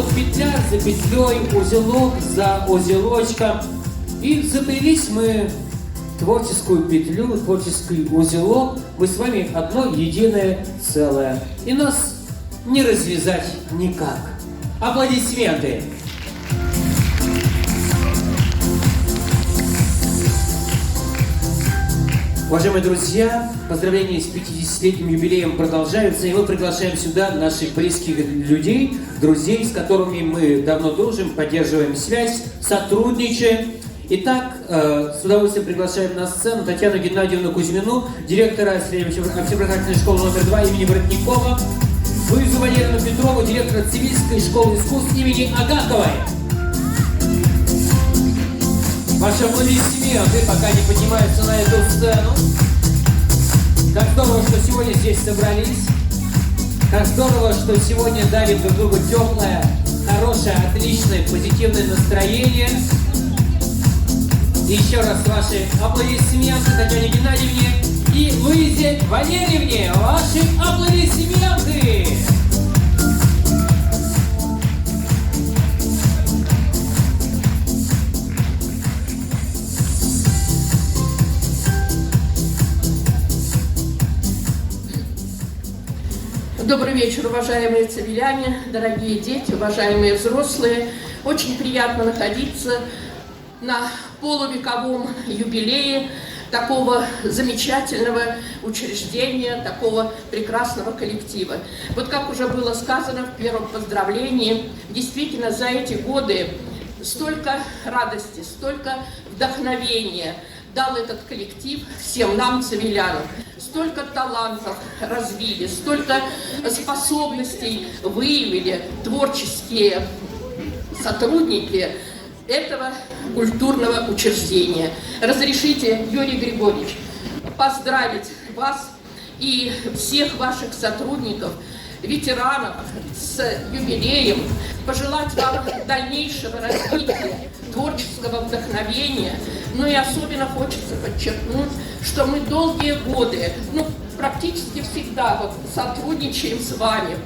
вот петля за петлей, узелок за узелочком. И заплелись мы творческую петлю, творческий узелок. Мы с вами одно единое целое. И нас не развязать никак. Аплодисменты! Уважаемые друзья, поздравления с 50-летним юбилеем продолжаются, и мы приглашаем сюда наших близких людей, друзей, с которыми мы давно дружим, поддерживаем связь, сотрудничаем. Итак, с удовольствием приглашаем на сцену Татьяну Геннадьевну Кузьмину, директора общеобразовательной школы номер 2 имени Воротникова, Луизу Валерьевну Петрову, директора Цивильской школы искусств имени Агаковой. Ваши аплодисменты пока не поднимаются на эту сцену. Как здорово, что сегодня здесь собрались. Как здорово, что сегодня дарим друг другу теплое, хорошее, отличное, позитивное настроение. И еще раз ваши аплодисменты Татьяне Геннадьевне и Луизе Валерьевне. Ваши аплодисменты! Добрый вечер, уважаемые цивиляне, дорогие дети, уважаемые взрослые. Очень приятно находиться на полувековом юбилее такого замечательного учреждения, такого прекрасного коллектива. Вот как уже было сказано в первом поздравлении, действительно за эти годы столько радости, столько вдохновения дал этот коллектив всем нам, цивилянам. Столько талантов развили, столько способностей выявили творческие сотрудники этого культурного учреждения. Разрешите, Юрий Григорьевич, поздравить вас и всех ваших сотрудников, ветеранов с юбилеем, пожелать вам дальнейшего развития, творческого вдохновения. Ну и особенно хочется подчеркнуть, что мы долгие годы, практически всегда сотрудничаем с вами.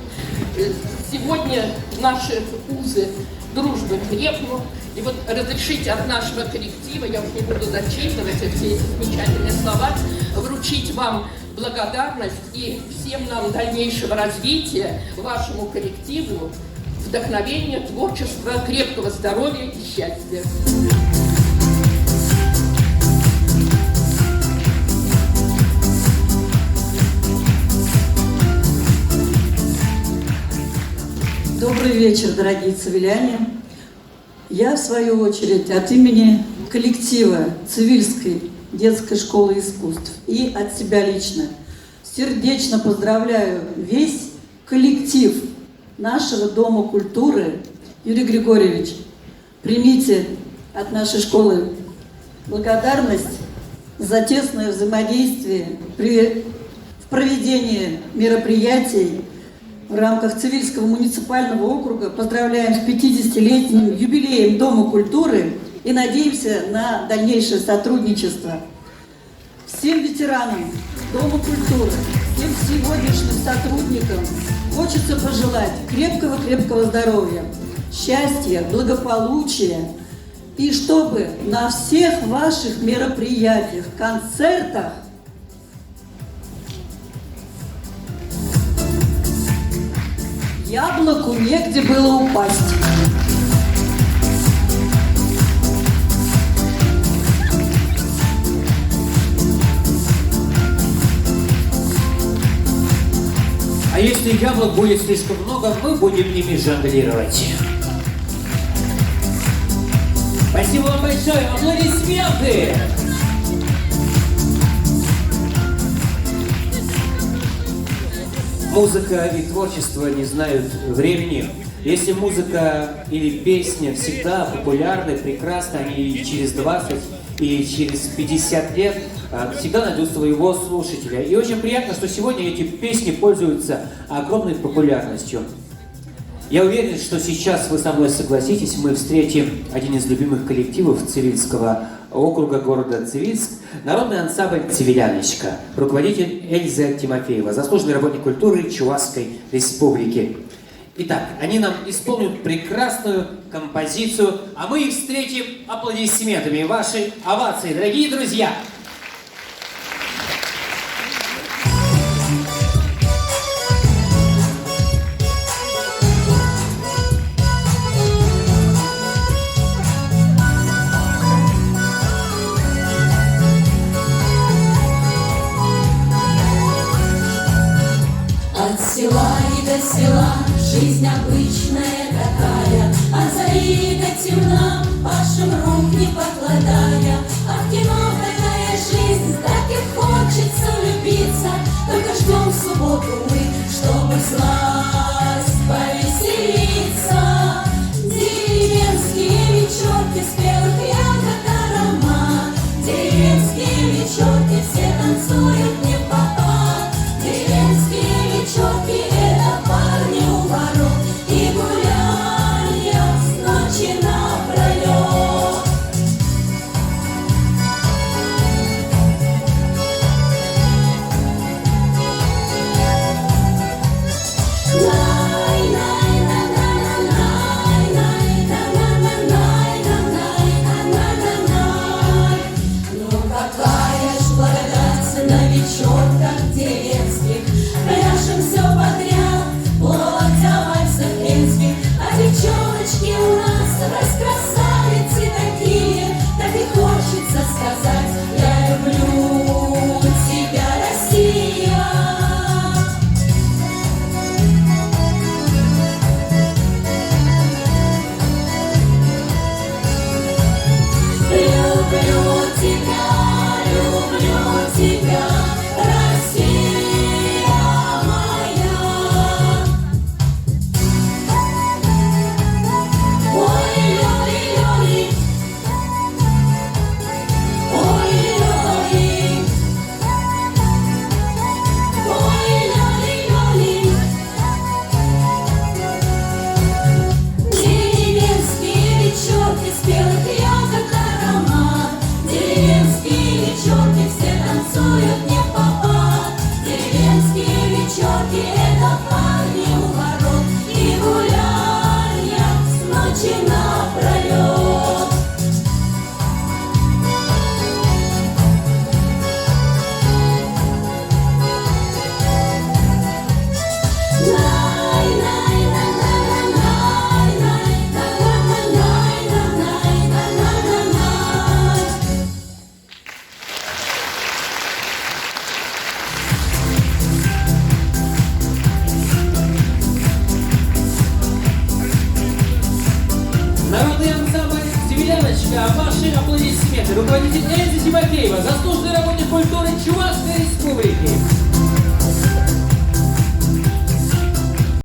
Сегодня наши узы дружбы крепнут. И вот разрешите от нашего коллектива, я уж не буду зачитывать все эти замечательные слова, вручить вам благодарность и всем нам дальнейшего развития, вашему коллективу, вдохновения, творчества, крепкого здоровья и счастья. Добрый вечер, дорогие цивиляне. Я, в свою очередь, от имени коллектива Цивильской детской школы искусств и от себя лично сердечно поздравляю весь коллектив нашего Дома культуры. Юрий Григорьевич, примите от нашей школы благодарность за тесное взаимодействие в проведении мероприятий в рамках Цивильского муниципального округа. Поздравляем с 50-летним юбилеем Дома культуры и надеемся на дальнейшее сотрудничество. Всем ветеранам Дома культуры, всем сегодняшним сотрудникам хочется пожелать крепкого здоровья, счастья, благополучия, и чтобы на всех ваших мероприятиях, концертах яблоку негде было упасть. А если яблок будет слишком много, мы будем ими жонглировать. Спасибо вам большое. Аплодисменты! Музыка и творчество не знают времени. Если музыка или песня всегда популярны, прекрасны, они и через 20, и через 50 лет всегда найдут своего слушателя. И очень приятно, что сегодня эти песни пользуются огромной популярностью. Я уверен, что сейчас вы со мной согласитесь, мы встретим один из любимых коллективов Цивильского округа города Цивильск, народный ансамбль «Цивиляночка», руководитель Эльза Тимофеева, заслуженный работник культуры Чувашской республики. Итак, они нам исполнят прекрасную композицию, а мы их встретим аплодисментами. Ваши овации, дорогие друзья! От села и до села жизнь обычная такая, от зари до темна, вашим рук не покладая. А в кино такая жизнь, так и хочется влюбиться. Только ждем субботу мы, чтобы сласть повеселиться. Деревенские вечерки, спелых ягод аромат. Деревенские вечерки, все танцуют не в попад. Деревенские вечерки — это парни у ворот и гуляния с ночи напролет. Ну какая ж благодать на вечерках деревенских. Пляшем все подряд, половодя вальсов венских. А девчоночки у нас раскрасавицы такие, так и хочется сказать: я люблю тебя, Россия. Люблю тебя, Россия моя. Ой-ой-ой, ой-ой-ой, ой-ой-ой. Деревенские вечерки, спелых ягод аромат. Деревенские вечерки, все танцуют не в попад. Деревенские вечерки — это парни у ворот и гуляния с ночи напролет. Народный ансамбль «Севиляночка», ваши аплодисменты. Руководитель Эльза Тимофеева, заслуженный работник культуры Чувашской Республики.